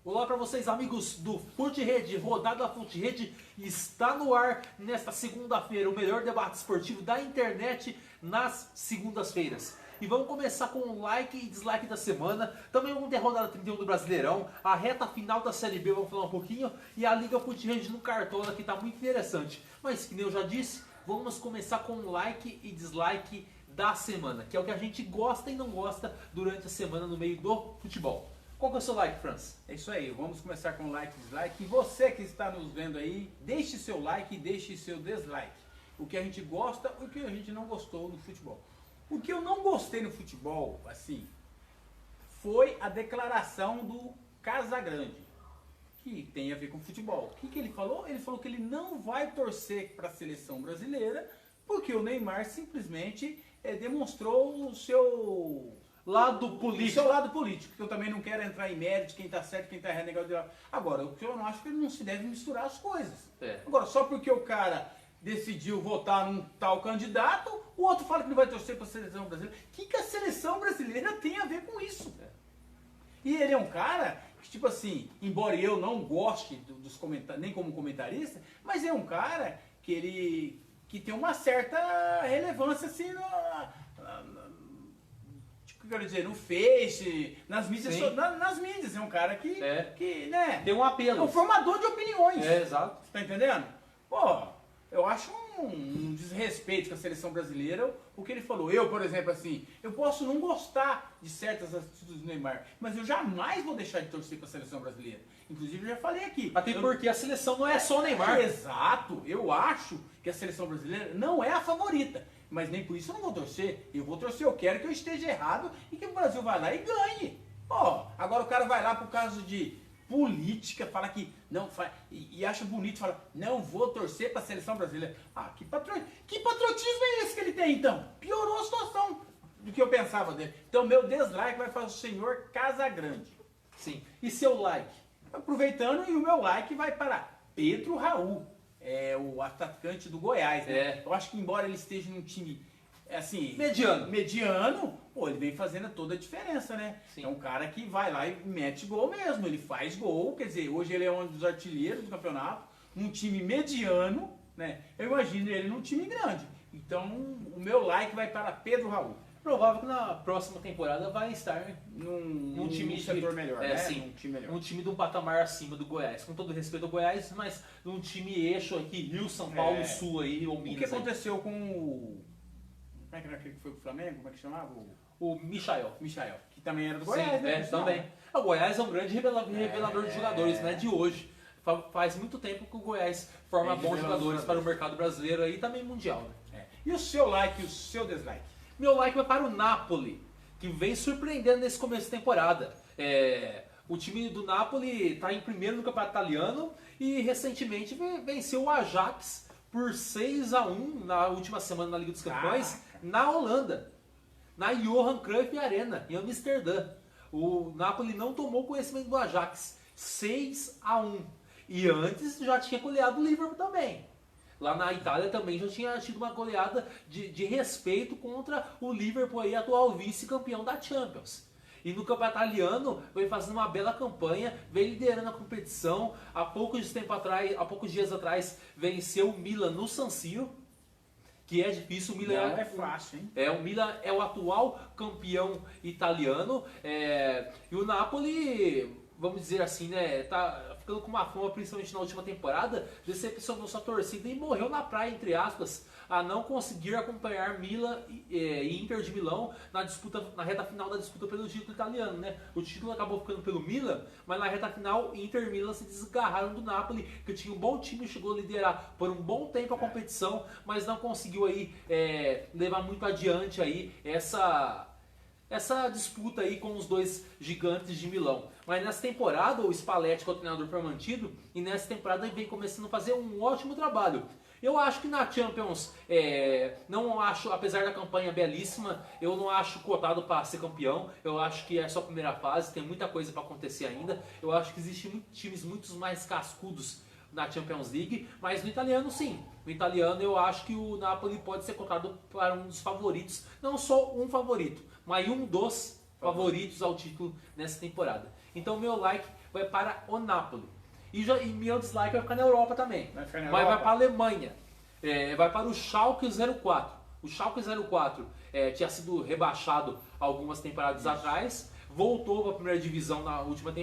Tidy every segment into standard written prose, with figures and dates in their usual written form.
Olá para vocês, amigos do Fute Rede. Rodada Fute Rede está no ar nesta segunda-feira, o melhor debate esportivo da internet nas segundas-feiras. E vamos começar com o like e dislike da semana. Também vamos ter a rodada 31 do Brasileirão, a reta final da Série B, vamos falar um pouquinho, e a Liga Fute Rede no Cartola, que está muito interessante. Mas, que nem eu já disse, vamos começar com o like e dislike da semana, que é o que a gente gosta e não gosta durante a semana no meio do futebol. Qual que é o seu like, Franz? É isso aí, vamos começar com like e dislike. E você que está nos vendo aí, deixe seu like e deixe seu dislike. O que a gente gosta e o que a gente não gostou no futebol. O que eu não gostei no futebol, assim, foi a declaração do Casagrande, que tem a ver com futebol. O que ele falou? Ele falou que ele não vai torcer para a seleção brasileira, porque o Neymar simplesmente demonstrou o seu lado político. O seu lado político, que eu também não quero entrar em mérito, quem está certo, quem está errado, negócio. Agora, o que eu não acho que ele não se deve misturar as coisas. Agora, só porque o cara decidiu votar num tal candidato, o outro fala que não vai torcer para a seleção brasileira. O que a seleção brasileira tem a ver com isso? E ele é um cara que, tipo assim, embora eu não goste dos comentários, nem como comentarista, mas é um cara que ele que tem uma certa relevância assim quero dizer, no Face, nas mídias, nas mídias, é um cara que né, tem um apelo. É um formador de opiniões. Exato. Tá entendendo? Pô, eu acho um desrespeito com a seleção brasileira o que ele falou. Eu, por exemplo, assim, eu posso não gostar de certas atitudes do Neymar, mas eu jamais vou deixar de torcer para a seleção brasileira. Inclusive, eu já falei aqui. Até porque a seleção não é só o Neymar. Exato. Eu acho que a seleção brasileira não é a favorita. Mas nem por isso eu não vou torcer. Eu vou torcer, eu quero que eu esteja errado e que o Brasil vá lá e ganhe. Ó, agora o cara vai lá por causa de política, fala que não faz e acha bonito, fala, não vou torcer para a seleção brasileira. Ah, que patriotismo é esse que ele tem então? Piorou a situação do que eu pensava dele. Então meu dislike vai para o senhor Casagrande. Sim. E seu like? Aproveitando, e o meu like vai para Pedro Raul. É o atacante do Goiás, né? Eu acho que embora ele esteja num time assim mediano, pô, ele vem fazendo toda a diferença, né? Sim. É um cara que vai lá e mete gol mesmo, ele faz gol, quer dizer, hoje ele é um dos artilheiros do campeonato, num time mediano, né? Eu imagino ele num time grande. Então, o meu like vai para Pedro Raul. Provável que na próxima temporada vai estar num time de setor melhor, né? Sim, um time de um patamar acima do Goiás. Com todo respeito ao Goiás, mas num time eixo aqui, Rio, São Paulo, Sul aí, ou Minas. O que aconteceu com o... Como é que era aquele que foi pro Flamengo? Como é que chamava? O Michael, que também era do Goiás, né? Também. O Goiás é um grande revelador de jogadores, não é de hoje. Faz muito tempo que o Goiás forma bons jogadores para o mercado brasileiro aí e também mundial, né? E o seu like e o seu dislike? Meu like vai para o Napoli, que vem surpreendendo nesse começo de temporada. O time do Napoli está em primeiro no campeonato italiano e recentemente venceu o Ajax por 6-1 na última semana na Liga dos Campeões, na Holanda, na Johan Cruyff Arena, em Amsterdã. O Napoli não tomou conhecimento do Ajax, 6-1. E antes já tinha goleado o Liverpool também. Lá na Itália também já tinha tido uma goleada de respeito contra o Liverpool, aí, atual vice-campeão da Champions. E no campeonato italiano vem fazendo uma bela campanha, vem liderando a competição. Há poucos dias atrás venceu o Milan no San Siro, que é difícil. O Milan não é fácil, hein? O Milan é o atual campeão italiano. E o Napoli, vamos dizer assim, né, tá ficando com uma fama, principalmente na última temporada, decepcionou sua torcida e morreu na praia, entre aspas, a não conseguir acompanhar Milan e Inter de Milão na reta final da disputa pelo título italiano, né? O título acabou ficando pelo Milan, mas na reta final Inter e Milan se desgarraram do Napoli, que tinha um bom time, chegou a liderar por um bom tempo a competição, mas não conseguiu aí levar muito adiante aí essa disputa aí com os dois gigantes de Milão. Mas nessa temporada o Spalletti, que é o treinador, foi mantido, e nessa temporada ele vem começando a fazer um ótimo trabalho. Eu acho que na Champions, não acho, apesar da campanha belíssima, eu não acho cotado para ser campeão. Eu acho que é só a primeira fase, tem muita coisa para acontecer ainda. Eu acho que existem times muito mais cascudos na Champions League, mas no italiano sim. No italiano eu acho que o Napoli pode ser cotado para um dos favoritos, não só um favorito, mas um dos favoritos ao título nessa temporada. Então meu like vai para o Napoli. E meu dislike vai ficar na Europa também. Mas vai para a Alemanha. Vai para o Schalke 04. O Schalke 04 tinha sido rebaixado algumas temporadas atrás. Voltou para a primeira divisão na última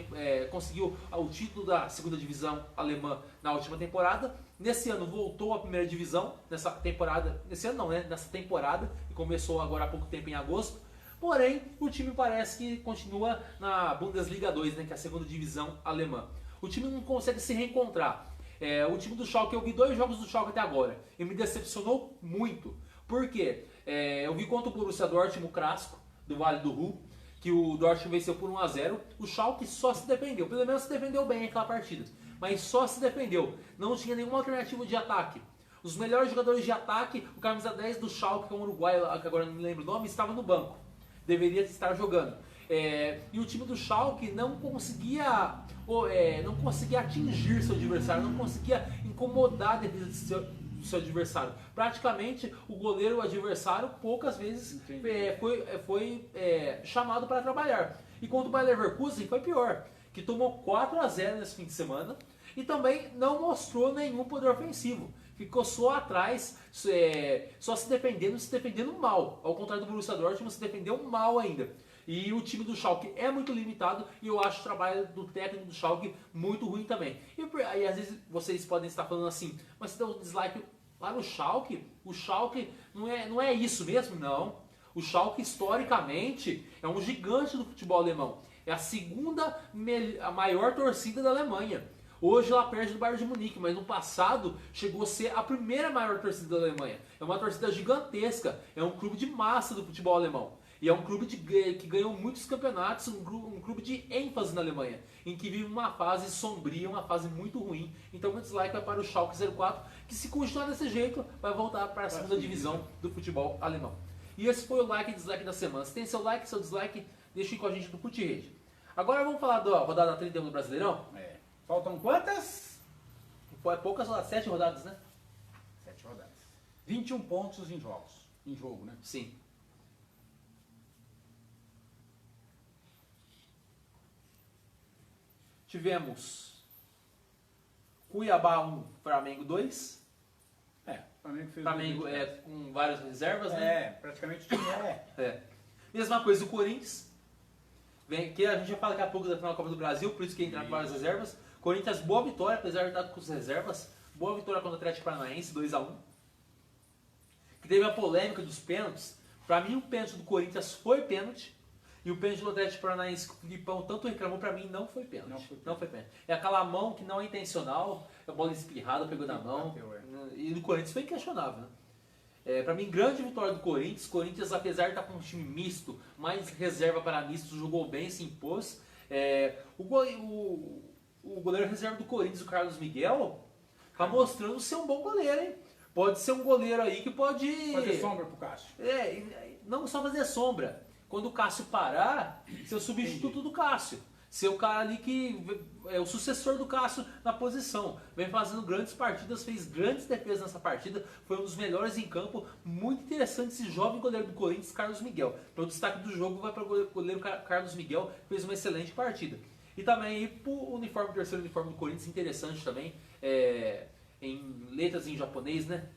conseguiu o título da segunda divisão alemã na última temporada. Nesse ano voltou à primeira divisão, nessa temporada, nesse ano não, né? Nessa temporada, que começou agora há pouco tempo em agosto. Porém, o time parece que continua na Bundesliga 2, né? Que é a segunda divisão alemã. O time não consegue se reencontrar. O time do Schalke, eu vi 2 jogos do Schalke até agora e me decepcionou muito. Por quê? Eu vi contra o Borussia Dortmund, o clássico do Vale do Ruhr, que o Dortmund venceu por 1-0. O Schalke só se defendeu, pelo menos se defendeu bem aquela partida, mas só se defendeu, não tinha nenhuma alternativa de ataque. Os melhores jogadores de ataque, o camisa 10 do Schalke, que é um uruguaio, que agora não me lembro o nome, estava no banco, deveria estar jogando. E o time do Schalke não conseguia atingir seu adversário, não conseguia incomodar a defesa do seu adversário. Praticamente o goleiro adversário poucas vezes foi chamado para trabalhar. E contra o Bayer Leverkusen foi pior, que tomou 4-0 nesse fim de semana e também não mostrou nenhum poder ofensivo. Ficou só atrás, só se defendendo mal. Ao contrário do Borussia Dortmund, se defendeu mal ainda. E o time do Schalke é muito limitado e eu acho o trabalho do técnico do Schalke muito ruim também. E às vezes vocês podem estar falando assim, mas você deu um dislike para o Schalke? O Schalke não é isso mesmo? Não. O Schalke historicamente é um gigante do futebol alemão. É a maior torcida da Alemanha. Hoje ela perde do Bayern de Munique, mas no passado chegou a ser a primeira maior torcida da Alemanha. É uma torcida gigantesca, é um clube de massa do futebol alemão. E é um clube que ganhou muitos campeonatos, um clube de ênfase na Alemanha, em que vive uma fase sombria, uma fase muito ruim. Então o dislike vai para o Schalke 04, que se continuar desse jeito, vai voltar para a segunda divisão do futebol alemão. E esse foi o like e dislike da semana. Se tem seu like, seu dislike, deixe com a gente no Curte Rede. Agora vamos falar da rodada 31 do Brasileirão? Faltam quantas? Poucas rodadas, 7 rodadas, né? 7 rodadas. 21 pontos em jogo, né? Sim. Tivemos Cuiabá 1, Flamengo 2. Flamengo com várias reservas, né? Praticamente o time Mesma coisa do Corinthians. Que a gente já fala daqui a pouco da final da Copa do Brasil, por isso que entra com várias reservas. Corinthians, boa vitória, apesar de estar com as reservas. Boa vitória contra o Atlético Paranaense, 2-1. Que teve a polêmica dos pênaltis. Pra mim, o pênalti do Corinthians foi pênalti. E o pênalti do Atlético Paranaense, que o Filipão tanto reclamou, pra mim não foi pênalti. Não foi pênalti. É aquela mão que não é intencional, a bola espirrada, pegou na mão. E do Corinthians foi inquestionável, né? Pra mim, grande vitória do Corinthians. Corinthians, apesar de estar com um time misto, mais reserva para misto, jogou bem, se impôs. O goleiro reserva do Corinthians, o Carlos Miguel, tá mostrando ser um bom goleiro, hein? Pode ser um goleiro aí que pode... Fazer sombra pro Cássio. Não só fazer sombra. Quando o Cássio parar, ser o substituto do Cássio. Ser o cara ali que é o sucessor do Cássio na posição. Vem fazendo grandes partidas, fez grandes defesas nessa partida. Foi um dos melhores em campo. Muito interessante esse jovem goleiro do Corinthians, Carlos Miguel. Então o destaque do jogo vai para o goleiro Carlos Miguel, que fez uma excelente partida. E também o terceiro uniforme do Corinthians, interessante também. Em letras em japonês, né?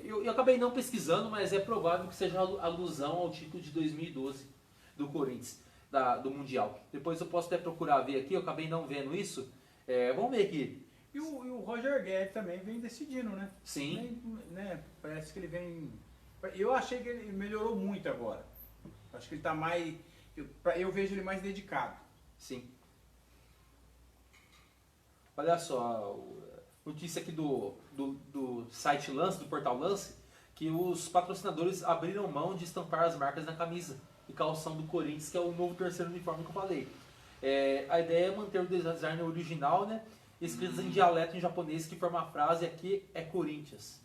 Eu acabei não pesquisando, mas é provável que seja alusão ao título de 2012 do Corinthians. Do Mundial. Depois eu posso até procurar ver aqui, eu acabei não vendo isso. Vamos ver aqui. E o Roger Guedes também vem decidindo, né? Sim. Parece que ele vem... Eu achei que ele melhorou muito agora. Acho que ele está mais... Eu vejo ele mais dedicado. Sim. Olha só, notícia aqui do site Lance, do portal Lance, que os patrocinadores abriram mão de estampar as marcas na camisa e calção do Corinthians, que é o novo terceiro uniforme que eu falei. A ideia é manter o design original, né? Escritos em dialeto em japonês, que forma a frase aqui é Corinthians.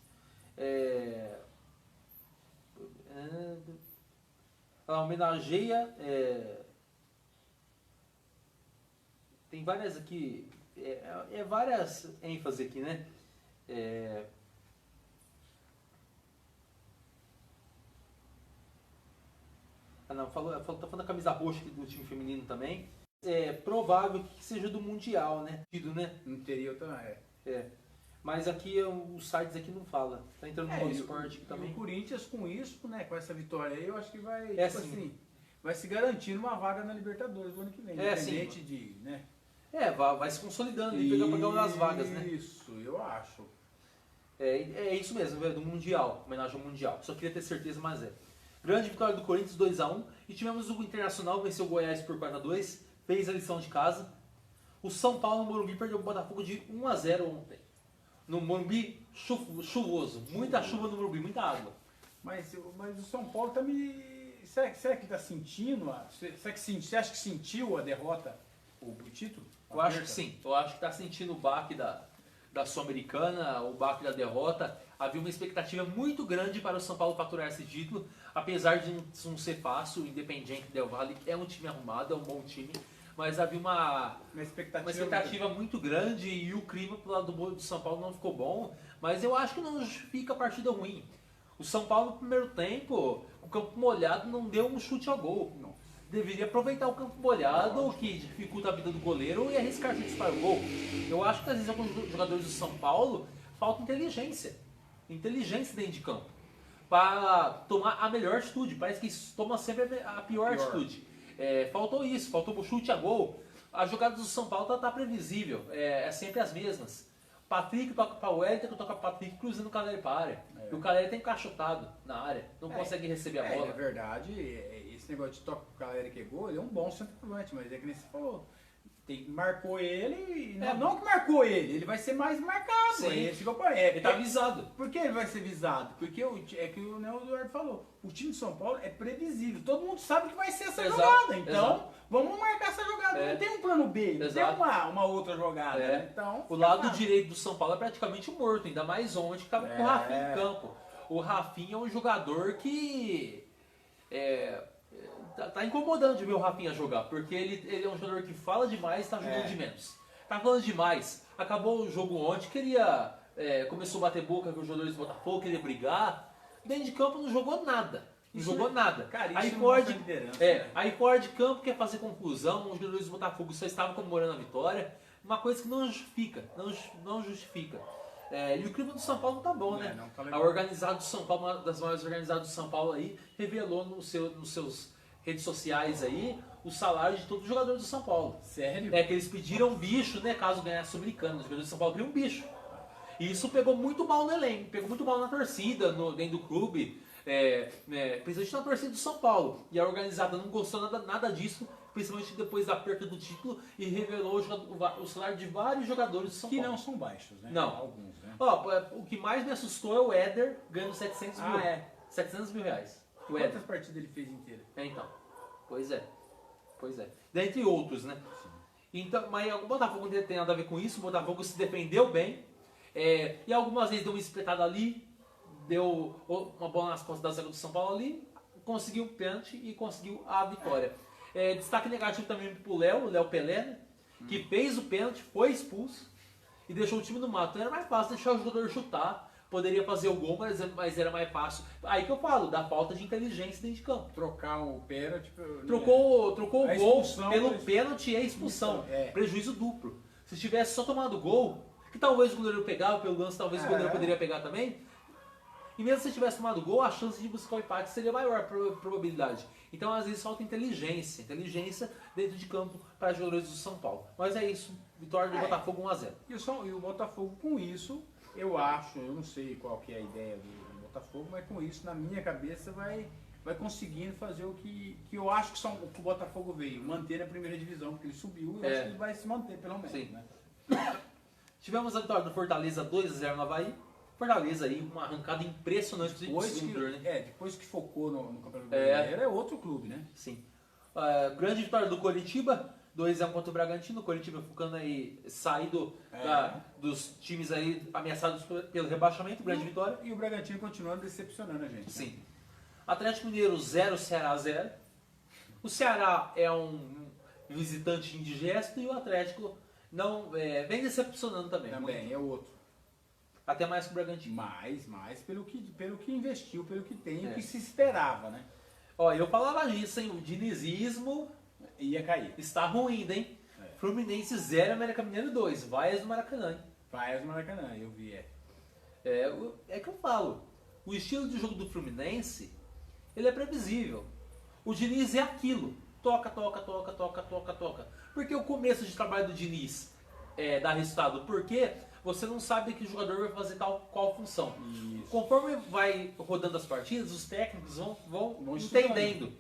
Ela homenageia... tem várias aqui... várias ênfases aqui, né? Tá falando da camisa roxa aqui do time feminino também. É provável que seja do Mundial, né? No interior também Mas aqui os sites aqui não fala. Tá entrando no esporte aqui também. O Corinthians com isso, né? Com essa vitória aí, eu acho que vai, assim, vai se garantir uma vaga na Libertadores do ano que vem. Independente de, né? Vai se consolidando e pegando as vagas, né? Isso, eu acho. É isso mesmo, do Mundial, homenagem ao Mundial. Só queria ter certeza, mas é. Grande vitória do Corinthians, 2-1. E tivemos o Internacional, venceu o Goiás por 4-2. Fez a lição de casa. O São Paulo no Morumbi perdeu o Botafogo de 1-0 ontem. No Morumbi, chuvoso. Muita chuva no Morumbi, muita água. Mas o São Paulo tá me... Será que tá sentindo? Você acha que sentiu a derrota, o título? Eu acho que sim. Eu acho que tá sentindo o baque da Sul-Americana, o baque da derrota. Havia uma expectativa muito grande para o São Paulo faturar esse título, apesar de não ser fácil. O Independiente Del Valle é um time arrumado, é um bom time, mas havia uma expectativa muito grande e o clima pro lado do São Paulo não ficou bom, mas eu acho que não justifica a partida ruim. O São Paulo no primeiro tempo, o campo molhado não deu um chute ao gol. Não. Deveria aproveitar o campo molhado, o que dificulta a vida do goleiro, e arriscar de disparar o gol. Eu acho que às vezes alguns jogadores do São Paulo falta inteligência dentro de campo, para tomar a melhor atitude. Parece que toma sempre a pior atitude. Faltou isso, faltou o chute a gol. A jogada do São Paulo tá previsível, é sempre as mesmas. Patrick toca para o Wellington, que toca para o Patrick cruzando o Caleri para a área. E o Caleri tem encaixotado na área, não consegue receber a bola. É verdade, esse negócio de toca para o Caleri que é gol, ele é um bom centroavante, mas é que nem você falou. Marcou ele e não que marcou ele vai ser mais marcado. Sim. Ele tá visado. Por que ele vai ser visado? Porque é que o Eduardo falou, o time de São Paulo é previsível, todo mundo sabe que vai ser essa jogada, então vamos marcar essa jogada, não tem um plano B, não tem uma outra jogada. Né? Então, o lado direito do São Paulo é praticamente morto, ainda mais ontem que estava com o Rafinha em campo. O Rafinha é um jogador que tá incomodando de ver o Rafinha jogar, porque ele é um jogador que fala demais e tá jogando de menos. Tá falando demais. Acabou o jogo ontem, começou a bater boca com os jogadores do Botafogo, queria brigar. Dentro de campo não jogou nada. Cara, aí fora de campo quer fazer confusão, os jogadores do Botafogo só estavam comemorando a vitória. Uma coisa que não justifica. Não justifica. E o clima do São Paulo não tá bom, né? Não tá a organizada do São Paulo, uma das maiores organizadas do São Paulo aí, revelou nos seus redes sociais aí o salário de todos os jogadores do São Paulo. Sério? Que eles pediram um bicho, né, caso ganhasse o Sul-Americano. Os jogadores do São Paulo queriam um bicho. E isso pegou muito mal no elenco, pegou muito mal na torcida, dentro do clube, principalmente na torcida do São Paulo. E a organizada não gostou nada disso, principalmente depois da perda do título, e revelou o salário de vários jogadores do São Paulo. Que não são baixos, né? Não. Alguns, né? O que mais me assustou é o Éder ganhando 700 mil. 700 mil reais. Quantas partidas ele fez inteira? Então, pois é. Dentre outros, né? Sim. Então, mas o Botafogo não tem nada a ver com isso, o Botafogo se defendeu bem, e algumas vezes deu uma espetada ali, deu uma bola nas costas da zaga do São Paulo ali, conseguiu o pênalti e conseguiu a vitória. Destaque negativo também pro Léo Pelé, né? Que fez o pênalti, foi expulso e deixou o time no mato. Então era mais fácil deixar o jogador chutar. Poderia fazer o gol, mas era mais fácil. Aí que eu falo, da falta de inteligência dentro de campo. Trocar o pênalti... Trocou o gol pelo pênalti e a expulsão. Prejuízo duplo. Se tivesse só tomado o gol, que talvez o goleiro pegava pelo lance, talvez o goleiro poderia pegar também. E mesmo se tivesse tomado o gol, a chance de buscar o empate seria maior, a probabilidade. Então às vezes falta inteligência dentro de campo para os jogadores do São Paulo. Mas é isso, vitória do Botafogo 1-0. E o Botafogo com isso... Eu não sei qual que é a ideia do Botafogo, mas com isso, na minha cabeça, vai conseguindo fazer o que eu acho que o Botafogo veio, manter a primeira divisão, porque ele subiu e eu acho que ele vai se manter, pelo menos. Sim. Né? Tivemos a vitória do Fortaleza 2-0 no Avaí. Fortaleza aí, uma arrancada impressionante depois que focou no Campeonato Brasileiro, é outro clube, né? Sim. Grande vitória do Coritiba. 2-1 contra o Bragantino, o Coritiba ficando aí, saído dos times aí ameaçados pelo rebaixamento, grande vitória. E o Bragantino continuando decepcionando a gente. Sim. Né? Atlético Mineiro 0, Ceará 0. O Ceará é um visitante indigesto e o Atlético vem decepcionando também. Também, é outro. Até mais que o Bragantino. Mais pelo que investiu, pelo que tem, o que se esperava, né? Eu falava disso, hein? O dinizismo Ia cair. Está ruim, hein? Fluminense 0, América Mineiro 2. Vaias no Maracanã, hein? Vaias no Maracanã, eu vi, É que eu falo. O estilo de jogo do Fluminense, ele é previsível. O Diniz é aquilo. Toca, toca, toca, toca, toca, toca. Porque o começo de trabalho do Diniz dá resultado. Porque você não sabe que o jogador vai fazer qual função. Isso. Conforme vai rodando as partidas, os técnicos vão entendendo.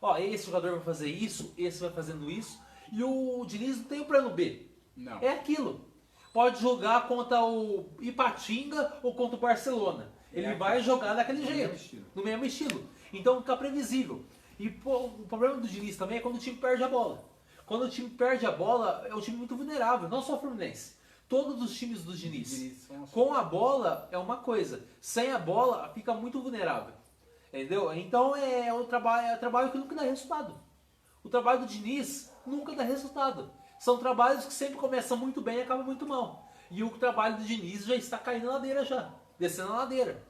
Ó, esse jogador vai fazer isso, esse vai fazendo isso. E o Diniz não tem o plano B. Não. É aquilo. Pode jogar contra o Ipatinga ou contra o Barcelona. Ele vai jogar daquele jeito. No mesmo estilo. Então fica previsível. E o problema do Diniz também é quando o time perde a bola. Quando o time perde a bola, é um time muito vulnerável. Não só o Fluminense. Todos os times do Diniz. Com a bola é uma coisa. Sem a bola fica muito vulnerável. Entendeu? Então é um trabalho que nunca dá resultado. O trabalho do Diniz nunca dá resultado. São trabalhos que sempre começam muito bem e acabam muito mal. E o trabalho do Diniz já está caindo na ladeira já. Descendo a ladeira.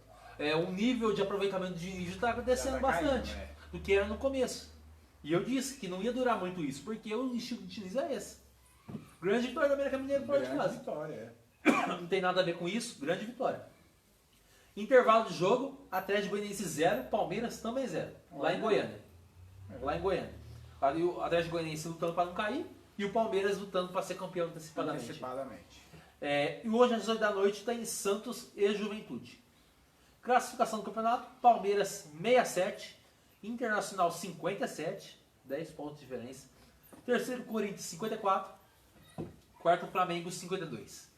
O nível de aproveitamento do Diniz já está descendo bastante. Do que era no começo. E eu disse que não ia durar muito isso. Porque o estilo do Diniz é esse. Grande vitória do América Mineiro fora de casa. Grande vitória, Não tem nada a ver com isso. Grande vitória. Intervalo de jogo. Atlético Goianiense 0. Palmeiras também 0. Lá em Goiânia. Lá em Goiânia. Ali o Atlético Goianiense lutando para não cair. E o Palmeiras lutando para ser campeão antecipadamente. E hoje às 8 da noite tem Santos e Juventude. Classificação do campeonato: Palmeiras 67, Internacional 57, 10 pontos de diferença. Terceiro, Corinthians 54. Quarto, Flamengo 52.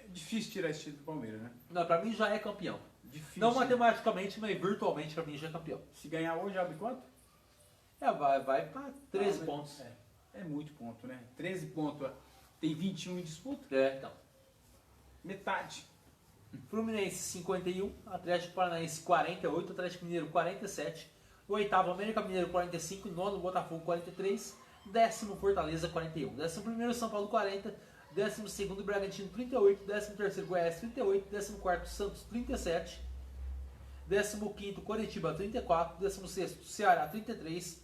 É difícil tirar esse título do Palmeiras, né? Não, pra mim já é campeão. Difícil. Não matematicamente, mas virtualmente pra mim já é campeão. Se ganhar hoje, abre quanto? Vai pra 13 pontos. É muito ponto, né? 13 pontos. Tem 21 em disputa? Então. Metade. Fluminense 51, Atlético Paranaense 48, Atlético Mineiro 47, o oitavo América Mineiro 45, nono Botafogo 43, décimo Fortaleza 41, décimo primeiro São Paulo 40, décimo segundo Bragantino 38, décimo terceiro Goiás 38, décimo quarto Santos 37, décimo quinto Coritiba 34, décimo sexto Ceará 33,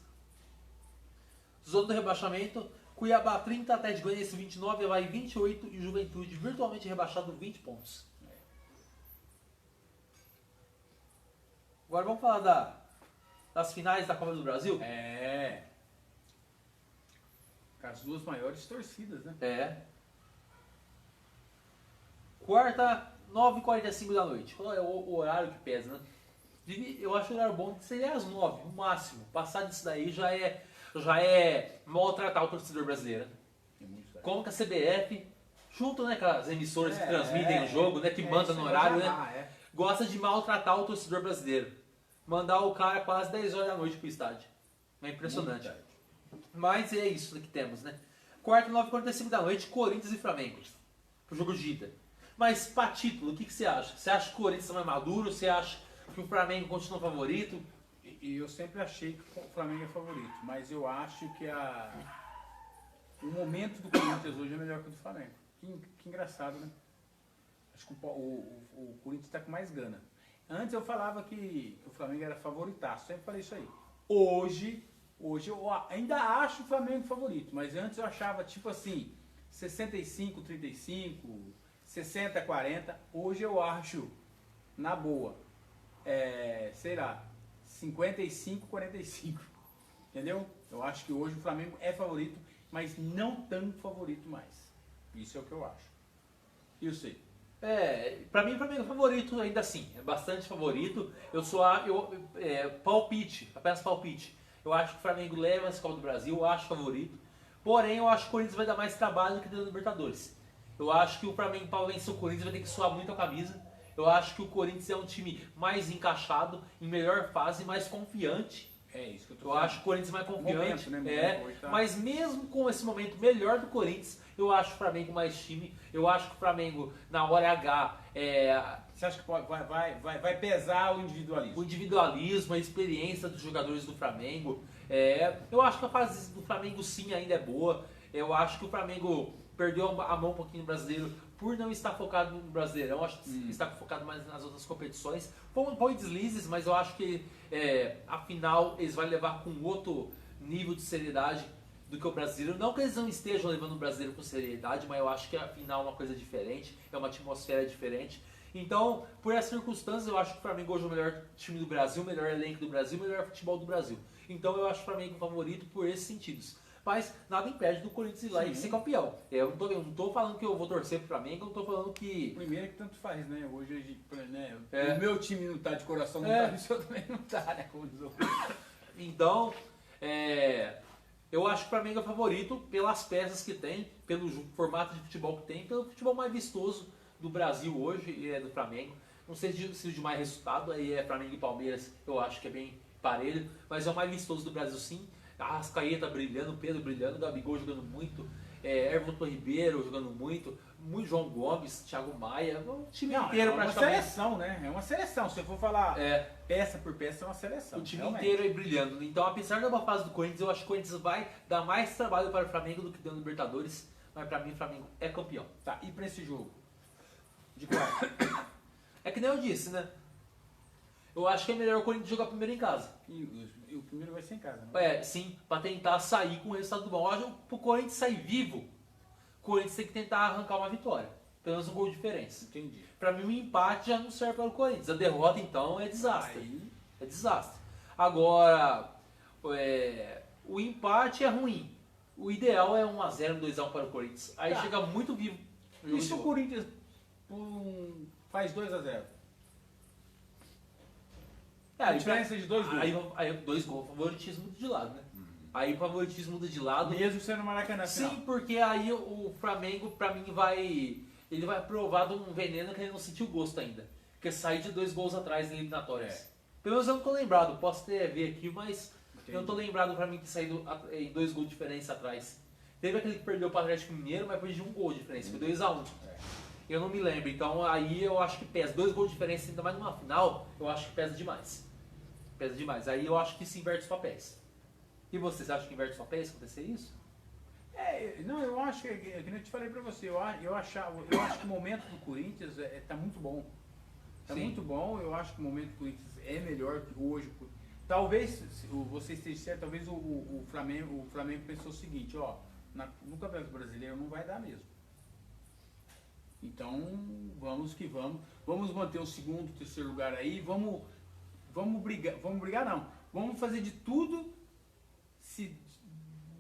zona do rebaixamento Cuiabá 30, Atlético Goianiense 29, Avaí 28 e Juventude virtualmente rebaixado 20 pontos. Agora vamos falar das finais da Copa do Brasil? Com as duas maiores torcidas, né? Quarta, 9h45 da noite. Qual é o horário que pesa, né? Eu acho o horário bom que seria às 9, no máximo. Passar disso daí já é maltratar o torcedor brasileiro. Como que a CBF, junto com as emissoras que transmitem o jogo, né, que mandam no horário, né, gosta de maltratar o torcedor brasileiro. Mandar o cara quase 10 horas da noite pro estádio. É impressionante. Mas é isso que temos, né? Quarta, 9h45 da noite, Corinthians e Flamengo. Pro jogo de ida. Mas pra título, o que você acha? Você acha que o Corinthians é mais maduro? Você acha que o Flamengo continua favorito? E eu sempre achei que o Flamengo é favorito. Mas eu acho que o momento do Corinthians hoje é melhor que o do Flamengo. Que engraçado, né? Acho que o Corinthians está com mais gana. Antes eu falava que o Flamengo era favoritaço, sempre falei isso aí. Hoje eu ainda acho o Flamengo favorito, mas antes eu achava tipo assim, 65-35, 60-40. Hoje eu acho, na boa, sei lá, 55-45. Entendeu? Eu acho que hoje o Flamengo é favorito, mas não tão favorito mais. Isso é o que eu acho. E eu sei. Pra mim o Flamengo é favorito ainda assim, é bastante favorito. Palpite, apenas palpite. Eu acho que o Flamengo leva essa Copa do Brasil, eu acho favorito. Porém, eu acho que o Corinthians vai dar mais trabalho do que deu no Libertadores. Eu acho que o Flamengo, para vencer o Corinthians, vai ter que suar muito a camisa. Eu acho que o Corinthians é um time mais encaixado, em melhor fase, mais confiante. É isso que eu tô falando. Eu acho que o Corinthians mais confiante. Momento, né? Mas mesmo com esse momento melhor do Corinthians, eu acho o Flamengo mais time. Eu acho que o Flamengo, na hora H, Você acha que vai pesar o individualismo? O individualismo, a experiência dos jogadores do Flamengo. Eu acho que a fase do Flamengo sim ainda é boa. Eu acho que o Flamengo perdeu a mão um pouquinho no brasileiro por não estar focado no Brasileirão. Acho que está focado mais nas outras competições. Põe deslizes, mas eu acho que a final eles vão levar com outro nível de seriedade. do que o brasileiro. Não que eles não estejam levando o brasileiro com seriedade, mas eu acho que a final é uma coisa diferente, é uma atmosfera diferente. Então, por essas circunstâncias, eu acho que o Flamengo hoje é o melhor time do Brasil, o melhor elenco do Brasil, o melhor futebol do Brasil. Então eu acho o Flamengo favorito por esses sentidos. Mas nada impede do Corinthians ir lá e ser campeão. Eu não tô falando que eu vou torcer pro Flamengo, eu não tô falando que... Primeiro que tanto faz, né? Hoje, né? O meu time não tá de coração, não tá, o seu também não tá, né? Como diz o... Então, eu acho que o Flamengo é favorito pelas peças que tem, pelo formato de futebol que tem, pelo futebol mais vistoso do Brasil hoje e é do Flamengo. Não sei se o de mais resultado, aí é Flamengo e Palmeiras, eu acho que é bem parelho, mas é o mais vistoso do Brasil sim. A Arrascaeta brilhando, o Pedro brilhando, o Gabigol jogando muito, Everton Ribeiro jogando muito João Gomes, Thiago Maia, o time inteiro praticamente. É uma seleção, né? É uma seleção, se eu for falar peça por peça, é uma seleção. O time inteiro aí brilhando. Então, apesar da boa fase do Corinthians, eu acho que o Corinthians vai dar mais trabalho para o Flamengo do que deu no Libertadores, mas pra mim o Flamengo é campeão. Tá, e pra esse jogo? De quarta? É que nem eu disse, né? Eu acho que é melhor o Corinthians jogar primeiro em casa. E o primeiro vai ser em casa, né? Sim, pra tentar sair com o resultado bom. Eu acho que pro Corinthians sair vivo, o Corinthians tem que tentar arrancar uma vitória. Pelo menos um gol de diferença. Entendi. Pra mim, o empate já não serve para o Corinthians. A derrota, então, é desastre. É desastre. Agora, o empate é ruim. O ideal é 1x0, 2x1 para o Corinthians. Aí chega muito vivo. E se o Corinthians faz 2x0? A diferença de 2 gols. Aí 2 gols, o favoritismo muda de lado, né? Aí o favoritismo muda de lado. Mesmo sendo Maracanã final. Sim, porque aí o Flamengo, pra mim, ele vai provar de um veneno que ele não sentiu gosto ainda. Que é sair de 2 gols atrás em eliminatórias. Pelo menos eu não tô lembrado, posso ter ver aqui, mas eu não tô lembrado pra mim ter saído em 2 gols de diferença atrás. Teve aquele que perdeu para o Atlético Mineiro, mas foi de 1 gol de diferença, foi 2x1. Eu não me lembro, então aí eu acho que pesa. 2 gols de diferença, ainda mais numa final, eu acho que pesa demais. Pesa demais. Aí eu acho que se inverte os papéis. E vocês acham que inverte os papéis se acontecer isso? Não, eu acho que eu te falei pra você, eu acho que o momento do Corinthians tá muito bom. Tá muito bom, eu acho que o momento do Corinthians é melhor que hoje. Talvez, se você esteja certo, talvez o Flamengo pensou o seguinte, no Campeonato Brasileiro não vai dar mesmo. Então, vamos que vamos. Vamos manter o segundo, terceiro lugar aí, vamos brigar não. Vamos fazer de tudo, se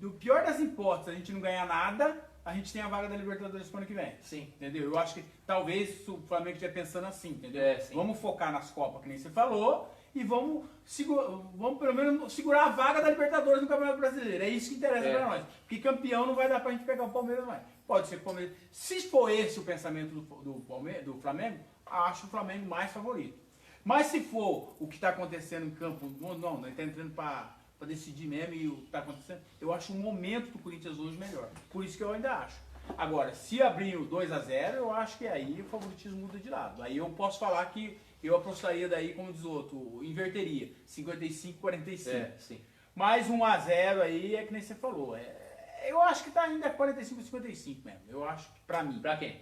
do pior das hipóteses a gente não ganhar nada, a gente tem a vaga da Libertadores pro ano que vem. Sim. Entendeu? Eu acho que talvez o Flamengo esteja pensando assim, entendeu? Sim. Vamos focar nas Copas, que nem você falou, e vamos pelo menos segurar a vaga da Libertadores no Campeonato Brasileiro. É isso que interessa pra nós. Porque campeão não vai dar pra gente pegar o Palmeiras mais. Pode ser que o Palmeiras... Se for esse o pensamento do Flamengo, acho o Flamengo mais favorito. Mas se for o que está acontecendo em campo, não, ele está entrando para decidir mesmo e o que está acontecendo, eu acho o momento do Corinthians hoje melhor. Por isso que eu ainda acho. Agora, se abrir o 2x0, eu acho que aí o favoritismo muda de lado. Aí eu posso falar que eu apostaria daí, como diz o outro, inverteria, 55-45. Sim. Mais 1x0 aí é que nem você falou. Eu acho que tá ainda 45-55 mesmo. Eu acho que pra mim. Pra quem?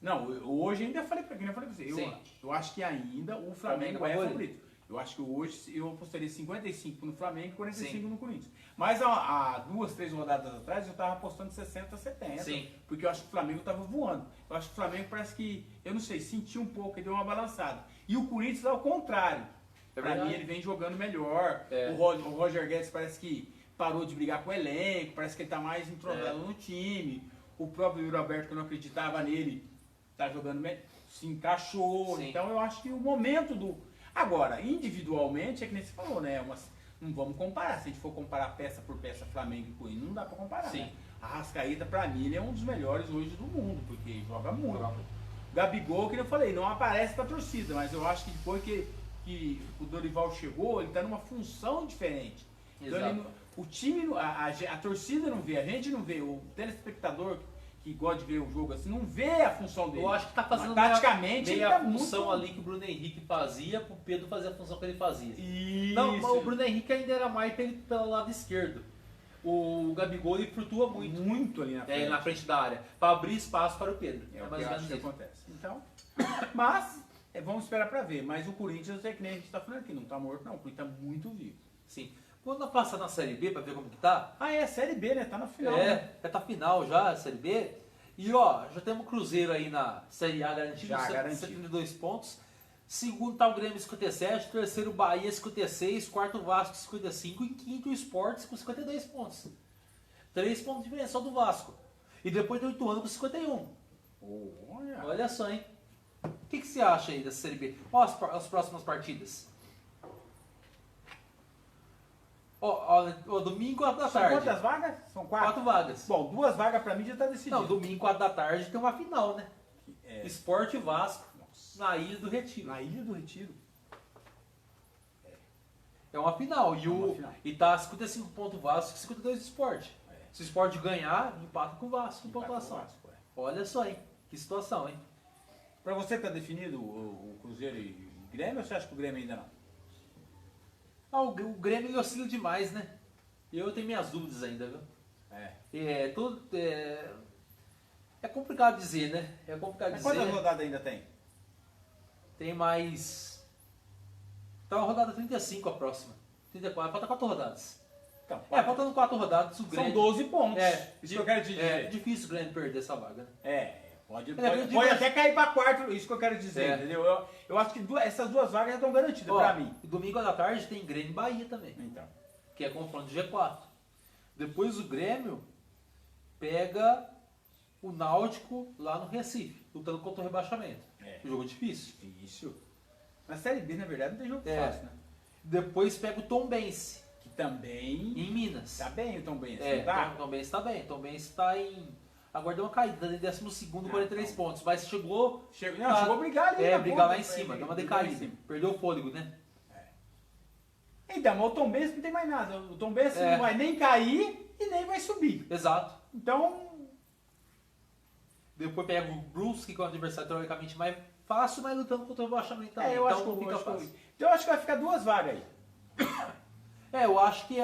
Não, hoje ainda falei pra você. Eu acho que ainda o Flamengo é favorito. Eu acho que hoje eu apostaria 55 no Flamengo e 45 no Corinthians. Mas há 2, 3 rodadas atrás eu tava apostando 60-70. Sim. Porque eu acho que o Flamengo tava voando. Eu acho que o Flamengo parece que, eu não sei, sentiu um pouco e deu uma balançada. E o Corinthians ao contrário. Pra mim ele vem jogando melhor. O Roger Guedes parece que parou de brigar com o elenco, parece que ele tá mais entrosado no time. O próprio Yuri Alberto, que eu não acreditava nele, tá jogando bem, se encaixou. Sim. Então eu acho que o momento do... Agora, individualmente, é que nem você falou, né? Não vamos comparar. Se a gente for comparar peça por peça Flamengo e Corinthians, não dá pra comparar. Sim. Né? A Arrascaeta, pra mim, ele é um dos melhores hoje do mundo, porque joga muito. Gabigol, que eu falei, não aparece pra torcida, mas eu acho que depois que o Dorival chegou, ele tá numa função diferente. Então, ele, o time, a torcida não vê, a gente não vê, o telespectador que gosta de ver o jogo assim, não vê a função dele. Eu acho que tá fazendo taticamente a função ali que o Bruno Henrique fazia, pro Pedro fazer a função que ele fazia. Isso. Não, mas o Bruno Henrique ainda era mais pelo lado esquerdo. O Gabigol ele flutua muito ali na frente da área, para abrir espaço para o Pedro. É mais ou menos isso que acontece. Então, mas vamos esperar para ver. Mas o Corinthians é que nem a gente está falando aqui, não está morto não, o Corinthians está muito vivo. Sim. Vamos passar na Série B pra ver como que tá? Ah, é, Série B, né? Tá na final. É, né? já tá final já, a Série B. E ó, já temos o Cruzeiro aí na Série A garantido, Já garantido. 72 pontos. Segundo tá o Grêmio 57, terceiro Bahia 56, quarto Vasco 55 e quinto o Sport com 52 pontos. 3 pontos de diferença só do Vasco. E depois tem o Ituano com 51. Olha só, hein? O que você acha aí dessa Série B? Olha as próximas partidas. Ó, domingo 4 da São tarde. quantas vagas? São 4? 4 vagas. Bom, 2 vagas pra mim já tá decidido. Não, domingo 4 da tarde tem uma final, né? É. Sport e Vasco na Ilha do Retiro. Na Ilha do Retiro. É uma final. uma final. E tá 55 pontos Vasco e 52 Sport. Se o Sport ganhar, empata com o Vasco em pontuação. Olha só, hein? Que situação, hein? Pra você tá definido o Cruzeiro e o Grêmio ou você acha que o Grêmio ainda não? O Grêmio ele oscila demais, né? Eu tenho minhas dúvidas ainda, viu? É complicado dizer, né? É complicado Mas dizer. quantas rodadas ainda tem? Tem mais. Tá uma rodada 35 a próxima. 34, falta 4 rodadas. Então, Faltando 4 rodadas, o Grêmio. são 12 pontos. Isso que eu quero te dizer. É difícil o Grêmio perder essa vaga, né? Pode Ele até cair para quarto, isso que eu quero dizer, entendeu? Eu acho que essas 2 vagas já estão garantidas para mim. Domingo à tarde tem Grêmio e Bahia também. Então. Que é confronto de G4. Depois o Grêmio pega o Náutico lá no Recife, lutando contra o rebaixamento. Jogo difícil. Isso. Na Série B, na verdade, não tem jogo fácil, né? Depois pega o Tombense. Que também... Em Minas. Tá bem o Tombense, tá? O Tombense tá bem. O Tombense tá em... Agora deu uma caída, em 12º, 43 pontos. Mas chegou a brigar ali. Brigar lá em cima, deu uma decaída. Perdeu o fôlego, né? Então, mas o Tombense não tem mais nada. O Tombense não vai nem cair e nem vai subir. Exato. Então... Depois pega o Brusque, que é um adversário teoricamente mais fácil, mas lutando contra o rebaixamento também. Eu acho que fica fácil. Então eu acho que vai ficar 2 vagas aí. Eu acho que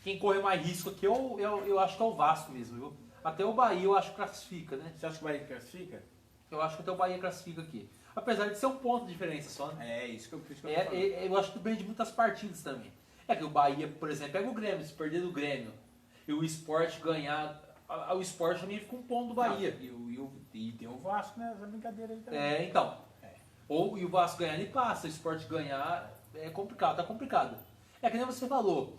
quem corre mais risco aqui eu acho que é o Vasco mesmo, viu? Até o Bahia eu acho que classifica, né? Você acha que o Bahia classifica? Eu acho que até o Bahia classifica aqui. Apesar de ser um ponto de diferença só, né? Isso que eu eu acho que depende de muitas partidas também. Que o Bahia, por exemplo, pega o Grêmio, se perder do Grêmio e o Sport ganhar, o Sport também fica um ponto do Bahia. E tem o Vasco nessa brincadeira aí também. E o Vasco ganhar, ele passa. O Sport ganhar é complicado, tá complicado. Que nem você falou.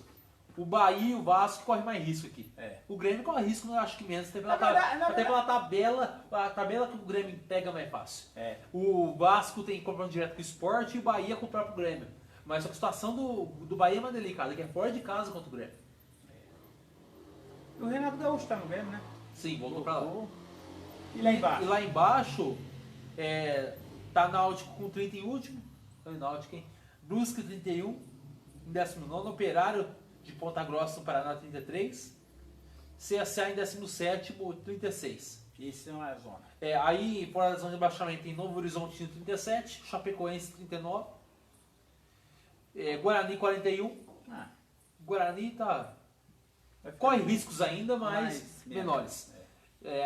O Bahia e o Vasco correm mais risco aqui. O Grêmio corre risco, eu acho que menos. Até pela tabela, a tabela que o Grêmio pega é mais fácil. O Vasco tem confronto direto com o Sport e o Bahia com o próprio Grêmio. Mas a situação do Bahia é mais delicada, que é fora de casa contra o Grêmio. O Renato Gaúcho tá no Grêmio, né? Sim, voltou pra lá. E lá embaixo? E lá embaixo, tá Náutico com 30 em último. Náutico, hein? Brusque 31, em 19º. Operário de Ponta Grossa no Paraná 33. CSA em 17º, 36. Isso não é a zona. Aí, fora da zona de rebaixamento, tem Novo Horizontino 37, Chapecoense 39, Guarani 41. Guarani tá... corre riscos ainda, mas menores.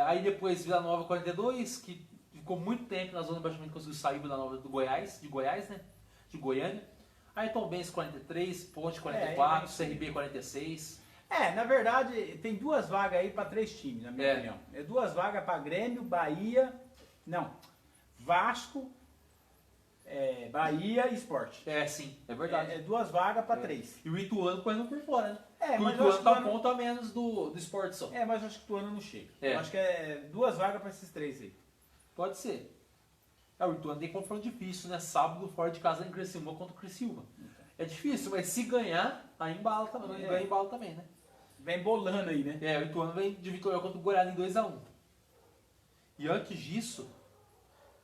Aí depois Vila Nova 42, que ficou muito tempo na zona de rebaixamento, conseguiu sair Vila Nova de Goiás, né? De Goiânia. Aí Tombense 43, Ponte 44, CRB 46. Na verdade, tem 2 vagas aí para 3 times, na minha opinião. 2 vagas para Grêmio, Bahia... Não. Vasco, Bahia e Sport. Sim, é verdade. 2 vagas para 3. E o Ituano correndo por fora, né? Mas o Ituano tá um ponto a menos do Sport só. Mas eu acho que o Ituano não chega. Eu acho que é 2 vagas para esses 3 aí. Pode ser. O Ituano tem confronto difícil, né? Sábado fora de casa em Criciúma contra o Criciúma. É difícil, mas se ganhar, aí embala também, ganha embala também, né? Vem bolando aí, né? O Ituano vem de vitória contra o Guarani 2-1. E antes disso,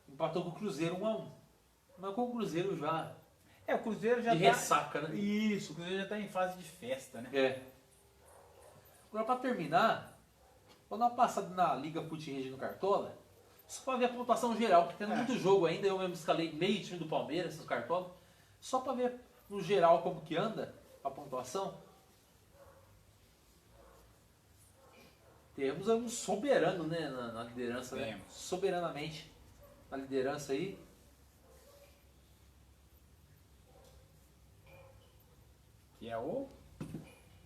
empatou com o Cruzeiro 1-1. Mas com o Cruzeiro já... o Cruzeiro já de ressaca, né? Isso, o Cruzeiro já tá em fase de festa, né? Agora, pra terminar, vou dar uma passada na Liga Fute Rede no Cartola, só pra ver a pontuação geral, porque tem muito jogo ainda, eu mesmo escalei meio time do Palmeiras no Cartola, só pra ver no geral como que anda a pontuação. Temos um soberano, né, na liderança, né? Soberanamente na liderança aí. Que é o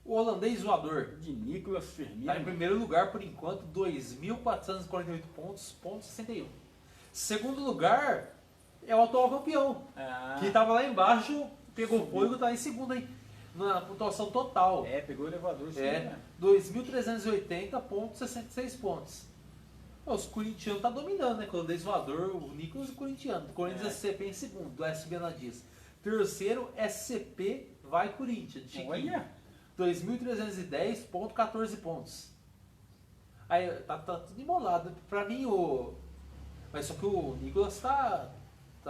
holandês voador. de Nicolas Firmino. Está em primeiro lugar por enquanto, 2.448 pontos, ponto 61. Segundo lugar é o atual campeão, que estava lá embaixo, pegou fôlego e está em segundo, hein? Na pontuação total. Pegou o elevador. Sim, 2.380,66 pontos. Os corintianos estão dominando, né? Holandês voador, o Nicolas e o corintiano. O Corinthians SCP em segundo, do SB Dias. Terceiro, SCP vai Corinthians. Olha! 2.310,14 pontos. Aí tá tudo embolado. Pra mim, mas só que o Nicolas tá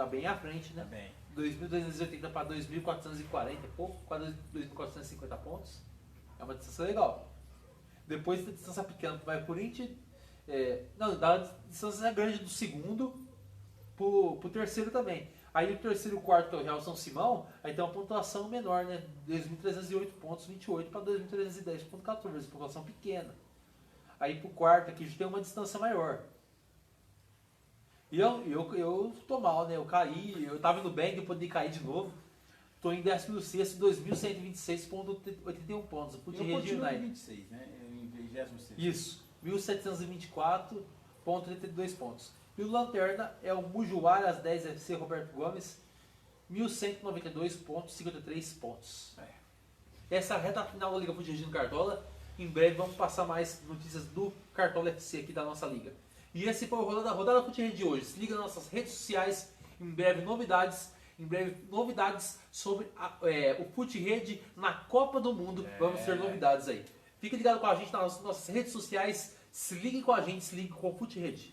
bem à frente, né? Bem. 2.280 para 2.440, pouco, quase 2.450 pontos. É uma distância legal. Depois da distância pequena vai o Corinthians. Da distância grande do segundo pro terceiro também. Aí o terceiro e o quarto, que é o Real São Simão, aí tem uma pontuação menor, né? 2.308 pontos, 28 para 2.310,14, pontuação pequena. Aí pro quarto aqui já tem uma distância maior. E eu tô mal, né? Eu caí, eu tava indo bem, depois de cair de novo. Tô em 16º, 2.126,81 pontos. Eu continuo em 26, né? Em 26º. Isso, 1.724,32 pontos. E o lanterna é o Mujuara 10 FC Roberto Gomes, 1.192,53 pontos. Essa é a reta final da Liga Fute Rede no Cartola. Em breve vamos passar mais notícias do Cartola FC aqui da nossa liga. E esse foi o Rodada Fute Rede de hoje. Se liga nas nossas redes sociais. Em breve novidades sobre o Fute Rede na Copa do Mundo. Vamos ter novidades aí. Fique ligado com a gente nas nossas redes sociais. Se ligue com a gente, se ligue com o Fute Rede.